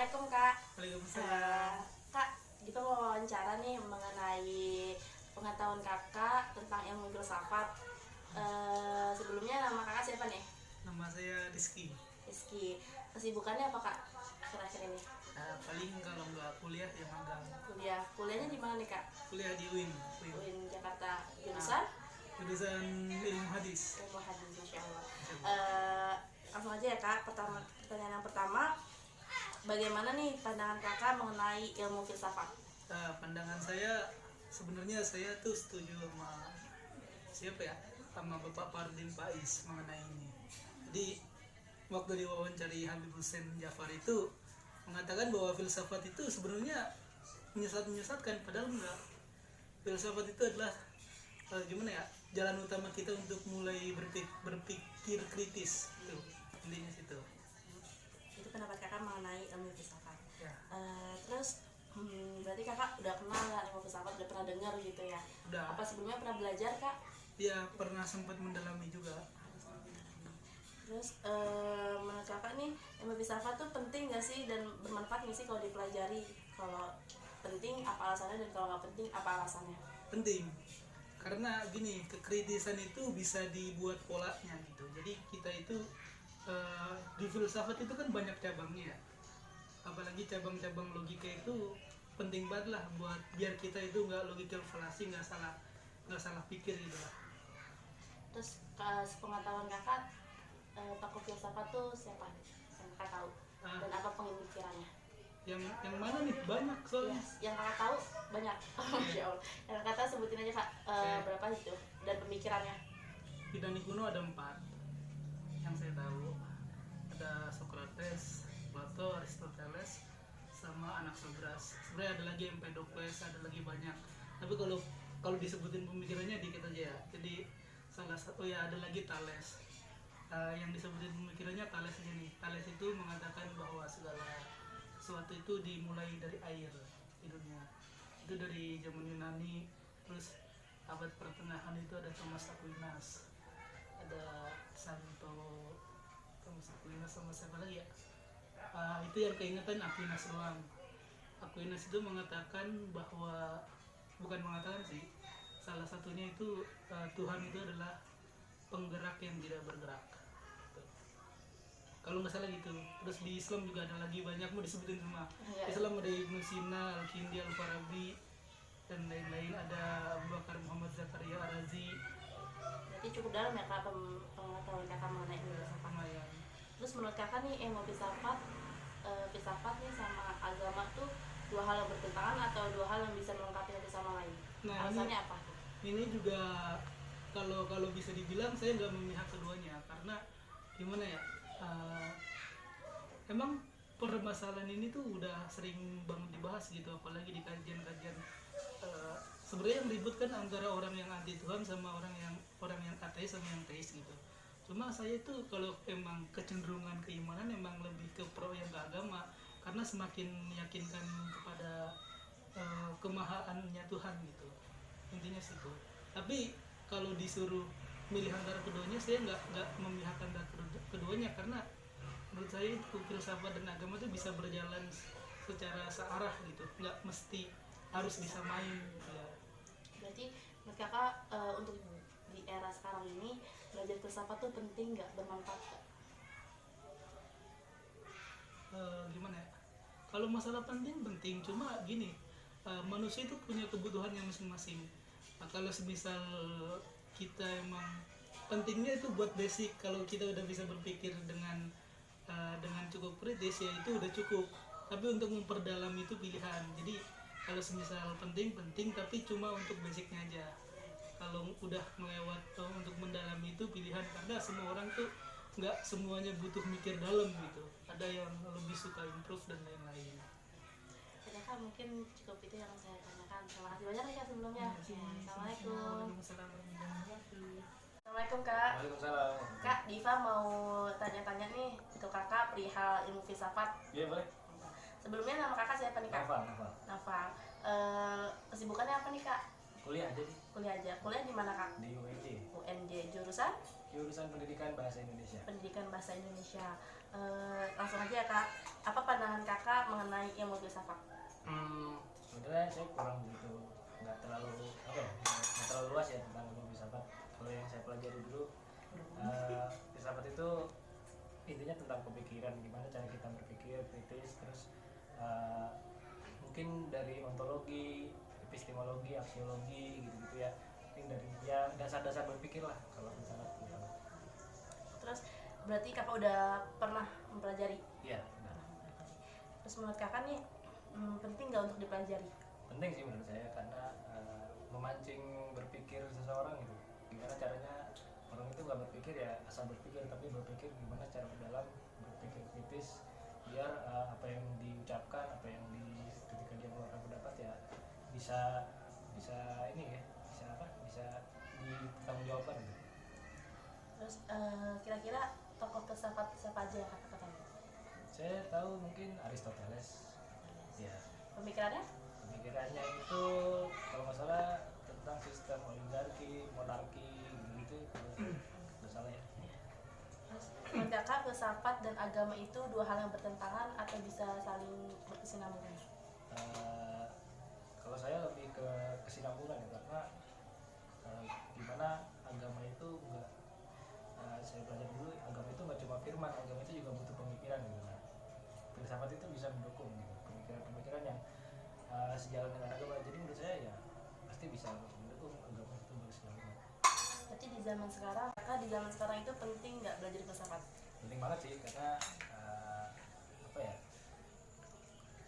Assalamualaikum Kak. Waalaikumsalam. Kak, kita mau wawancara nih mengenai pengetahuan Kakak tentang ilmu filsafat. Sebelumnya nama Kakak siapa nih? Nama saya Rizky. Rizky. Kesibukannya apa Kak akhir-akhir ini? Paling kalau nggak kuliah ya magang. Kuliahnya di mana nih Kak? Kuliah di UIN. UIN Jakarta. Jurusan? Jurusan ilmu hadis. Ilmu hadis, Masya Allah. Langsung aja ya Kak. Pertanyaan yang pertama, bagaimana nih pandangan Kakak mengenai ilmu filsafat? Pandangan saya sebenarnya saya tuh setuju sama siapa ya? Sama Bapak Pardin Pais mengenai ini. Jadi waktu diwawancari Habib Hussein Jafar itu mengatakan bahwa filsafat itu sebenarnya menyesatkan, padahal enggak. Filsafat itu adalah gimana ya, jalan utama kita untuk mulai berpikir kritis itu intinya situ. Itu pendapat Kakak mengenai ilmu filsafat. Ya. Terus berarti Kakak udah kenal lah ilmu filsafat, udah pernah dengar gitu ya? Udah. Apa sebelumnya pernah belajar Kak? Ya, pernah sempat mendalami juga. Terus menurut Kakak nih ilmu filsafat tuh penting gak sih dan bermanfaat gak sih kalau dipelajari? Kalau penting apa alasannya, dan kalau nggak penting apa alasannya? Penting karena gini, kekritisan itu bisa dibuat polanya gitu. Jadi kita itu di filsafat itu kan banyak cabangnya ya, apalagi cabang-cabang logika itu penting banget lah buat biar kita itu nggak logical fallacy, nggak salah pikir gitu lah. Terus sepengetahuan Kakak, tokoh filsafat tuh siapa yang Kakak tahu? Dan apa pemikirannya? Yang mana nih, banyak soalnya. Yang Kakak tahu banyak. Masya Allah. Yang Kakak tahu sebutin aja Kak, berapa itu dan pemikirannya? Yunani kuno ada 4 yang saya tahu. Ada Socrates, Plato, Aristoteles, sama Anaxagoras. Sebenarnya ada lagi Empedocles, ada lagi banyak. Tapi kalau disebutin pemikirannya dikit aja ya. Jadi salah satu ya, ada lagi Thales. Yang disebutin pemikirannya Thales aja nih. Thales itu mengatakan bahwa segala sesuatu itu dimulai dari air di dunia. Itu dari zaman Yunani. Terus abad pertengahan itu ada Thomas Aquinas, ada Thomas Aquinas, sama siapa lagi ya? Itu yang keingetan Aquinas doang. Aquinas itu mengatakan bahwa, bukan mengatakan sih, salah satunya itu Tuhan itu adalah penggerak yang tidak bergerak. Kalau nggak salah gitu. Terus di Islam juga ada lagi banyak, mau disebutin semua. Islam ada Ibnu Sina, Al-Kindi, Al-Farabi, dan lain-lain. Ada Abu Bakar Muhammad Zakaria Ar-Razi. Berarti cukup dalam ya Kak pengetahuan Kakak mengenai ilmu filsafat. Terus menurut Kakak nih ilmu filsafat nih sama agama tuh dua hal yang bertentangan atau dua hal yang bisa melengkapi satu sama lain? Alasannya apa? Ini juga kalau bisa dibilang saya nggak memihak keduanya, karena gimana ya, emang permasalahan ini tuh udah sering banget dibahas gitu, apalagi di kajian-kajian. Sebenarnya yang ribut kan antara orang yang anti Tuhan sama orang yang ateis sama yang teis gitu. Cuma saya tuh kalau emang kecenderungan keimanan emang lebih ke pro yang ke agama, karena semakin meyakinkan kepada kemahaannya Tuhan gitu, intinya situ. Tapi kalau disuruh milih antara keduanya, saya nggak memihak antara keduanya, karena menurut saya itu filsafat dan agama itu bisa berjalan secara searah gitu, nggak mesti harus disamain ya. Berarti menurut Kakak untuk di era sekarang ini belajar filsafat tuh penting nggak, bermanfaat nggak? Gimana ya, kalau masalah penting, cuma gini, manusia itu punya kebutuhan yang masing-masing. Kalau semisal kita emang pentingnya itu buat basic, kalau kita udah bisa berpikir dengan cukup kritis ya itu udah cukup. Tapi untuk memperdalam itu pilihan. Jadi kalau semisal penting tapi cuma untuk basicnya aja. Kalau udah melewat untuk mendalami itu pilihan, karena semua orang tuh nggak semuanya butuh mikir dalam gitu. Ada yang lebih suka improve dan lain-lain. Kak, mungkin cukup itu yang saya tanyakan. Terima kasih banyak ya sebelumnya. Assalamualaikum. Assalamualaikum Kak. Waalaikumsalam. Kak, Diva mau tanya-tanya nih untuk Kakak perihal ilmu filsafat. Iya boleh. Sebelumnya nama Kakak siapa nih Kak? Nafa. Kesibukannya apa nih Kak? Kuliah aja sih. Kuliah aja. Kuliah di mana Kak? Di UNJ. UNJ. Jurusan? jurusan Pendidikan Bahasa Indonesia. Pendidikan Bahasa Indonesia. Langsung aja ya Kak, apa pandangan Kakak mengenai ilmu filsafat? Sebenarnya saya kurang begitu, nggak terlalu nggak terlalu luas ya tentang ilmu filsafat. Kalau yang saya pelajari dulu, filsafat itu intinya tentang pemikiran, gimana cara kita berpikir kritis, terus mungkin dari ontologi, epistemologi, aksiologi gitu-gitu ya. Mungkin dari ya dasar-dasar berpikir lah kalau filsafat gitu. Terus berarti Kakak udah pernah mempelajari? Iya, benar. Terus menurut Kakak nih penting nggak untuk dipelajari? Penting sih menurut saya karena memancing berpikir seseorang gitu. Gimana caranya orang itu nggak berpikir ya asal berpikir, tapi berpikir gimana cara mendalam, berpikir kritis, biar apa yang diucapkan, apa yang ketika dia mengeluarkan pendapat ya bisa bisa ini ya bisa ditanggungjawabkan gitu. Terus kira-kira tokoh filsafat siapa aja yang Kakak ketahui? Saya tahu mungkin Aristoteles ya. Pemikirannya? Pemikirannya itu kalau nggak salah tentang sistem oligarki, monarki gitu kalau nggak salah ya. Terus menurut Kakak filsafat dan agama itu dua hal yang bertentangan atau bisa saling berkesinambungan? Kalau saya lebih ke kesinambungan ya, karena gimana agama itu nggak saya belajar dulu, agama itu nggak cuma firman, agama itu juga butuh pemikiran gitu. Nah, filsafat itu bisa mendukung gitu, pemikiran-pemikiran yang sejalan dengan agama. Jadi menurut saya ya pasti bisa mendukung agama itu berkesinambungan. Berarti di zaman sekarang, Kakak di zaman sekarang itu penting nggak belajar filsafat? Penting banget sih karena apa ya?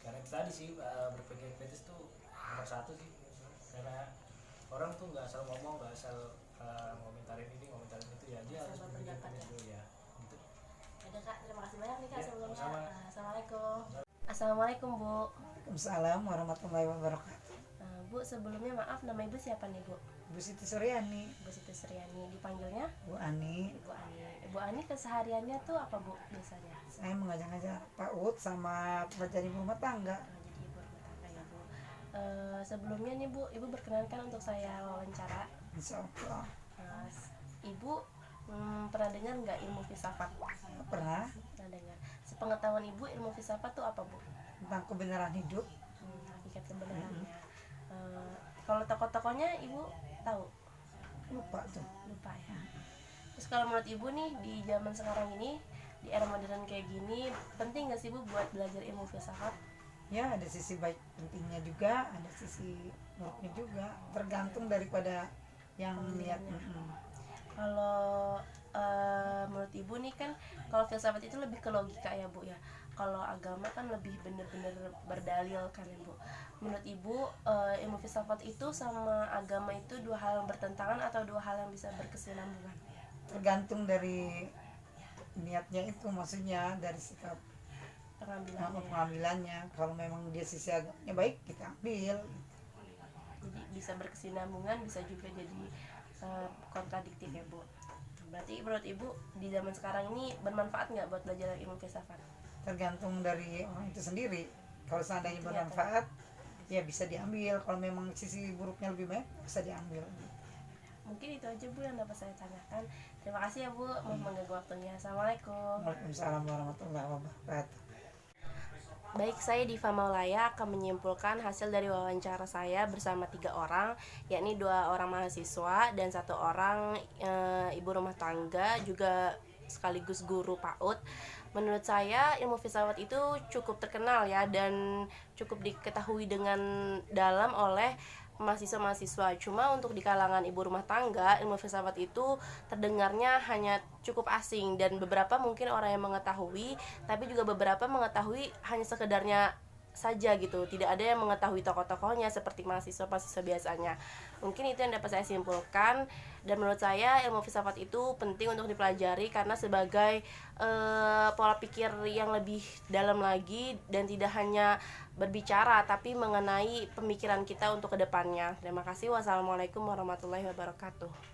Karena itu tadi sih berpikir kritis tuh nomor satu sih. Karena orang tuh nggak asal ngomong, nggak asal ngomentarin ini ngomentarin itu ya, dia harus berpikir Berpendapat kritis ya. dulu ya gitu. Ada Kak, terima kasih banyak nih Kak Ya, sebelumnya. sama-sama. Assalamualaikum. Assalamualaikum Bu. Waalaikumsalam warahmatullahi wabarakatuh. Bu, sebelumnya maaf, nama Ibu siapa nih Bu? Bu Siti Suryani, Bu Siti Suryani, dipanggilnya Bu Ani. Ibu Ani. Ibu Ani kesehariannya tuh apa Bu biasanya? Saya mengajak-ngajak PAUD sama pelajari rumah tangga. Jadi ibu rumah tangga ya Bu. Sebelumnya nih Bu, Ibu berkenankan untuk saya wawancara. Insya Allah. Ibu pernah dengar nggak ilmu filsafat? Pernah Pernah dengar. Sepengetahuan Ibu, ilmu filsafat tuh apa Bu? tentang kebenaran hidup. Hakikat kebenarannya. Kalau tokoh-tokohnya Ibu tahu? Lupa tuh. Lupa ya. Terus kalau menurut Ibu nih di zaman sekarang ini, di era modern kayak gini, penting nggak sih Bu buat belajar ilmu filsafat? Ya ada sisi baik pentingnya juga, ada sisi buruknya juga. Tergantung daripada yang niat. Kalau menurut Ibu nih kan, kalau filsafat itu lebih ke logika ya Bu ya. Kalau agama kan lebih bener-bener berdalil kan ya Bu. Menurut Ibu, ilmu filsafat itu sama agama itu dua hal yang bertentangan atau dua hal yang bisa berkesinambungan? Tergantung dari niatnya itu, maksudnya dari sikap pengambilannya. Kalau memang dia sisi agamanya baik, kita ambil. Jadi bisa berkesinambungan, bisa juga jadi kontradiktif ya Bu. Berarti menurut Ibu di zaman sekarang ini bermanfaat nggak buat belajar ilmu filsafat? Tergantung dari orang itu sendiri. Kalau seandainya bermanfaat ya bisa diambil, kalau memang sisi buruknya lebih banyak bisa diambil. Mungkin itu aja Bu yang dapat saya tanyakan. Terima kasih ya Bu, mau mengganggu waktunya. Assalamualaikum. Waalaikumsalam warahmatullahi wabarakatuh. Baik, saya Diva Maulaya akan menyimpulkan hasil dari wawancara saya bersama 3 orang, yakni 2 orang mahasiswa dan 1 orang ibu rumah tangga, juga sekaligus guru PAUD. Menurut saya ilmu filsafat itu cukup terkenal ya, dan cukup diketahui dengan dalam oleh mahasiswa-mahasiswa. Cuma untuk di kalangan ibu rumah tangga, ilmu filsafat itu terdengarnya hanya cukup asing, dan beberapa mungkin orang yang mengetahui, tapi juga beberapa mengetahui hanya sekedarnya saja gitu, tidak ada yang mengetahui tokoh-tokohnya seperti mahasiswa-mahasiswa biasanya. Mungkin itu yang dapat saya simpulkan, dan menurut saya ilmu filsafat itu penting untuk dipelajari karena sebagai pola pikir yang lebih dalam lagi, dan tidak hanya berbicara tapi mengenai pemikiran kita untuk kedepannya. Terima kasih. Wassalamualaikum warahmatullahi wabarakatuh.